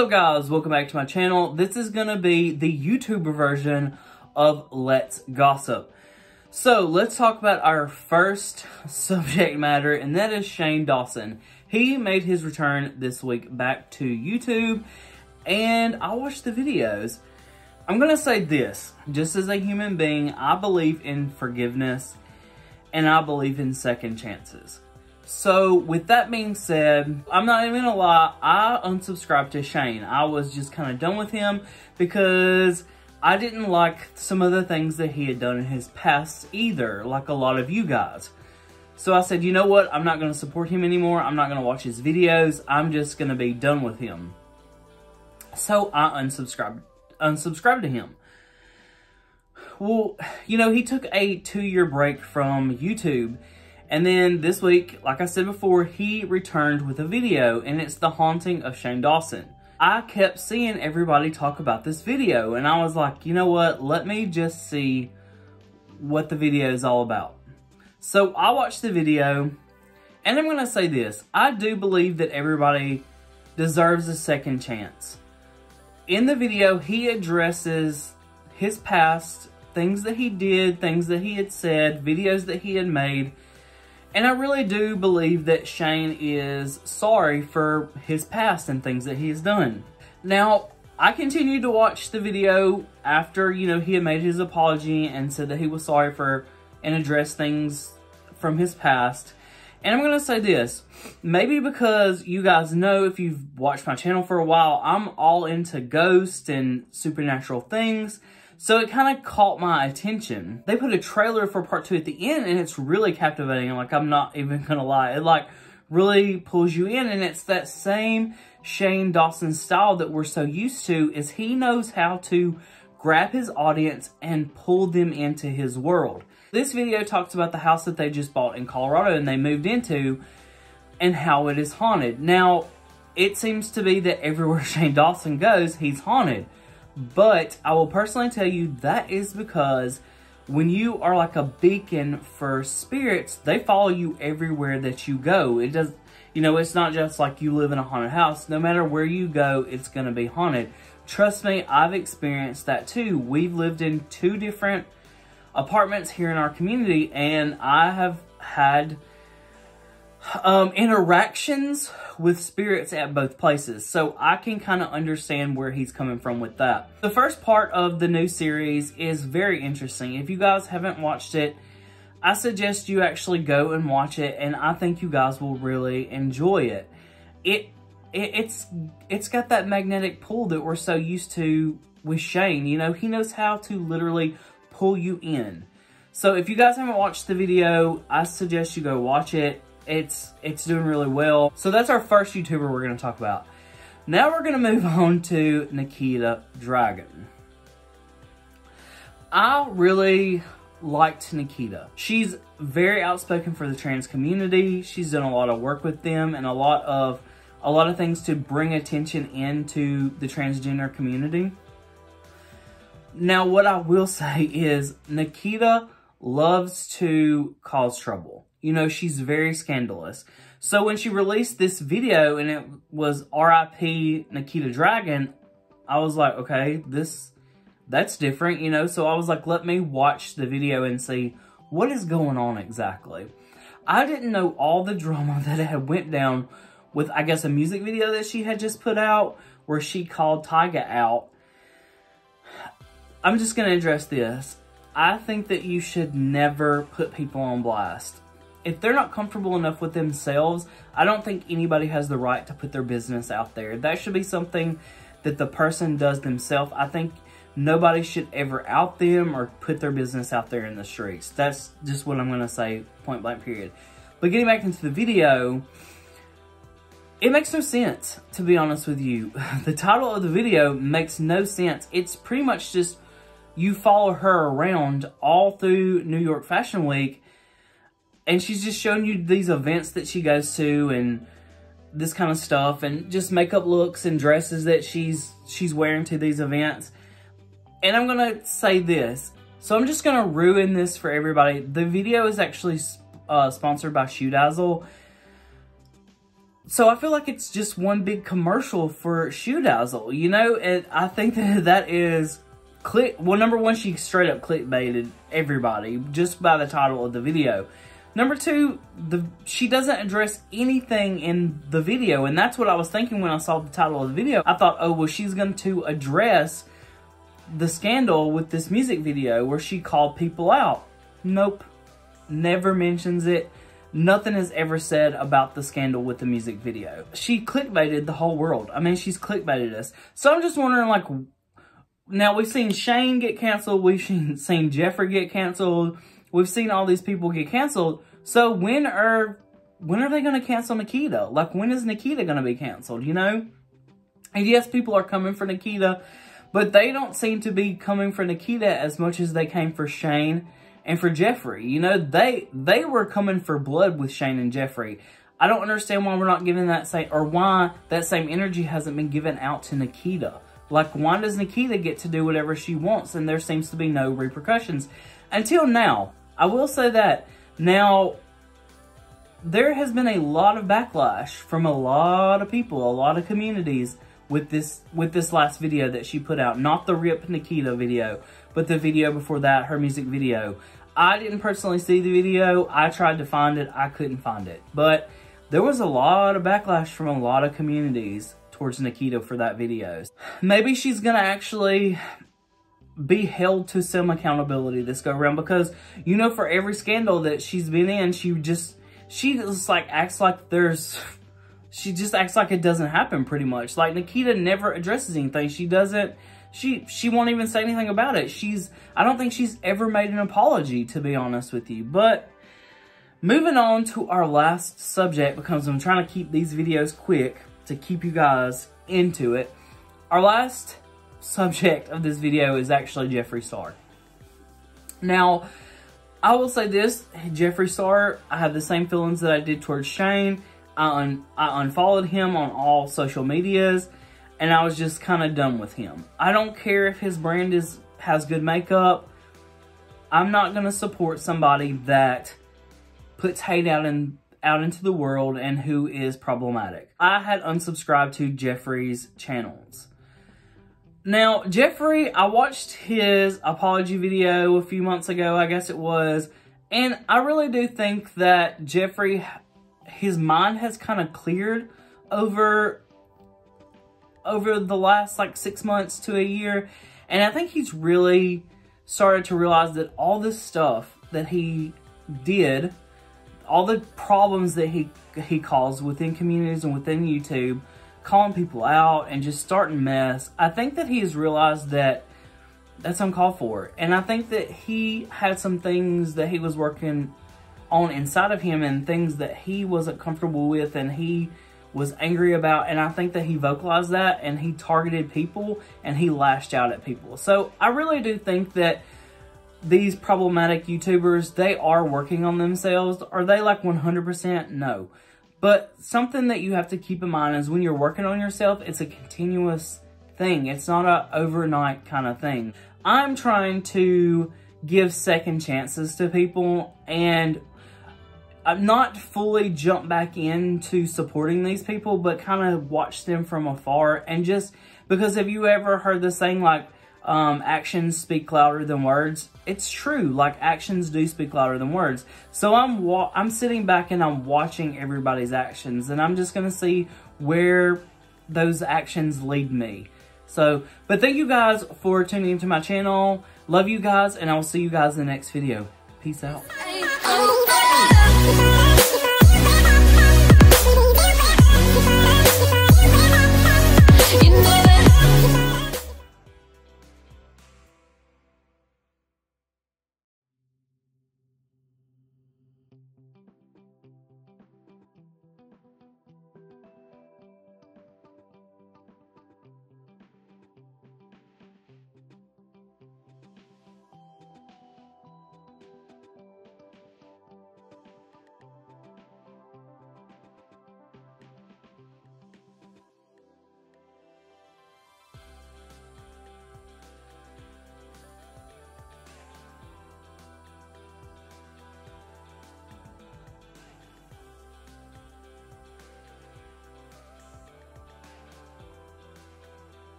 What's up, guys? Welcome back to my channel. This is gonna be the YouTuber version of Let's Gossip. So let's talk about our first subject matter, and that is Shane Dawson. He made his return this week back to YouTube, and I watched the videos. I'm gonna say this, just as a human being, I believe in forgiveness, and I believe in second chances. So, with that being said, I'm not even gonna lie, I unsubscribed to Shane. I was just kind of done with him because I didn't like some of the things that he had done in his past either, like a lot of you guys. So I said, you know what, I'm not gonna support him anymore. I'm not gonna watch his videos. I'm just gonna be done with him. So I unsubscribed to him. Well, you know, he took a 2-year break from YouTube. And then this week, like I said before, he returned with a video, and it's The Haunting of Shane Dawson. I kept seeing everybody talk about this video, and I was like, you know what, let me just see what the video is all about. So I watched the video, and I'm going to say this. I do believe that everybody deserves a second chance. In the video, he addresses his past, things that he did, things that he had said, videos that he had made. And I really do believe that Shane is sorry for his past and things that he has done. Now, I continued to watch the video after, you know, he had made his apology and said that he was sorry for and addressed things from his past. And I'm going to say this, maybe because you guys know, if you've watched my channel for a while, I'm all into ghosts and supernatural things. So it kind of caught my attention. They put a trailer for part 2 at the end, and it's really captivating. Like, I'm not even gonna lie. It like really pulls you in, and it's that same Shane Dawson style that we're so used to, is he knows how to grab his audience and pull them into his world. This video talks about the house that they just bought in Colorado and they moved into, and how it is haunted. Now, it seems to be that everywhere Shane Dawson goes, he's haunted. But I will personally tell you that is because when you are like a beacon for spirits, they follow you everywhere that you go. It does, you know, it's not just like you live in a haunted house. No matter where you go, it's going to be haunted. Trust me, I've experienced that too. We've lived in 2 different apartments here in our community, and I have had interactions with spirits at both places, so I can kind of understand where he's coming from with that. The first part of the new series is very interesting. If you guys haven't watched it, I suggest you actually go and watch it, and I think you guys will really enjoy it. It's got that magnetic pull that we're so used to with Shane. You know, he knows how to literally pull you in. So if you guys haven't watched the video, I suggest you go watch it. It's doing really well. So that's our first YouTuber we're going to talk about. Now we're going to move on to Nikita Dragon. I really liked Nikita. She's very outspoken for the trans community. She's done a lot of work with them and a lot of things to bring attention into the transgender community. Now, what I will say is Nikita loves to cause trouble. You know, she's very scandalous. So when she released this video and it was RIP Nikita Dragon, I was like, okay, that's different, you know? So I was like, let me watch the video and see what is going on exactly. I didn't know all the drama that had went down with, I guess, a music video that she had just put out where she called Tyga out. I'm just going to address this. I think that you should never put people on blast. If they're not comfortable enough with themselves, I don't think anybody has the right to put their business out there. That should be something that the person does themselves. I think nobody should ever out them or put their business out there in the streets. That's just what I'm going to say, point blank period. But getting back into the video, it makes no sense, to be honest with you. The title of the video makes no sense. It's pretty much just you follow her around all through New York Fashion Week, and she's just showing you these events that she goes to and this kind of stuff, and just makeup looks and dresses that she's wearing to these events. And I'm going to say this. So I'm just going to ruin this for everybody. The video is actually sponsored by Shoe Dazzle. So I feel like it's just one big commercial for Shoe Dazzle, you know? And I think that is well, number one, she straight up clickbaited everybody just by the title of the video. Number two, she doesn't address anything in the video, and that's what I was thinking when I saw the title of the video. I thought, oh, well, she's going to address the scandal with this music video where she called people out. Nope. Never mentions it. Nothing is ever said about the scandal with the music video. She clickbaited the whole world. I mean, she's clickbaited us. So I'm just wondering, like, now we've seen Shane get canceled. We've seen Jeffrey get canceled. We've seen all these people get canceled. So when are they going to cancel Nikita? Like, when is Nikita going to be canceled, you know? And yes, people are coming for Nikita, but they don't seem to be coming for Nikita as much as they came for Shane and for Jeffrey. You know, they were coming for blood with Shane and Jeffrey. I don't understand why we're not giving that same, or why that same energy hasn't been given out to Nikita. Like, why does Nikita get to do whatever she wants and there seems to be no repercussions? Until now, I will say that. Now, there has been a lot of backlash from a lot of people, a lot of communities with this last video that she put out. Not the Rip Nikita video, but the video before that, her music video. I didn't personally see the video. I tried to find it. I couldn't find it. But there was a lot of backlash from a lot of communities towards Nikita for that video. Maybe she's going to actually be held to some accountability this go around, because, you know, for every scandal that she's been in, she just like acts like she just acts like it doesn't happen, pretty much. Like, Nikita never addresses anything. She won't even say anything about it. I don't think she's ever made an apology, to be honest with you. But moving on to our last subject, because I'm trying to keep these videos quick to keep you guys into it. Our last subject of this video is actually Jeffree Star. Now, I will say this, Jeffree Star, I have the same feelings that I did towards Shane. I unfollowed him on all social medias, and I was just kind of done with him. I don't care if his brand has good makeup. I'm not going to support somebody that puts hate out into the world and who is problematic. I had unsubscribed to Jeffree's channels. Now, Jeffree, I watched his apology video a few months ago, I guess it was, and I really do think that Jeffree, his mind has kind of cleared over the last, like, 6 months to a year, and I think he's really started to realize that all this stuff that he did, all the problems that he caused within communities and within YouTube, calling people out and just starting mess, I think that he has realized that that's uncalled for. And I think that he had some things that he was working on inside of him and things that he wasn't comfortable with and he was angry about. And I think that he vocalized that and he targeted people and he lashed out at people. So I really do think that these problematic YouTubers, they are working on themselves. Are they like 100%? No. But something that you have to keep in mind is when you're working on yourself, it's a continuous thing. It's not an overnight kind of thing. I'm trying to give second chances to people and not fully jump back into supporting these people, but kind of watch them from afar. And just because, have you ever heard the saying, like, actions speak louder than words? It's true. Like, actions do speak louder than words. So I'm sitting back and I'm watching everybody's actions, and I'm just going to see where those actions lead me. So, but thank you guys for tuning into my channel. Love you guys, and I will see you guys in the next video. Peace out.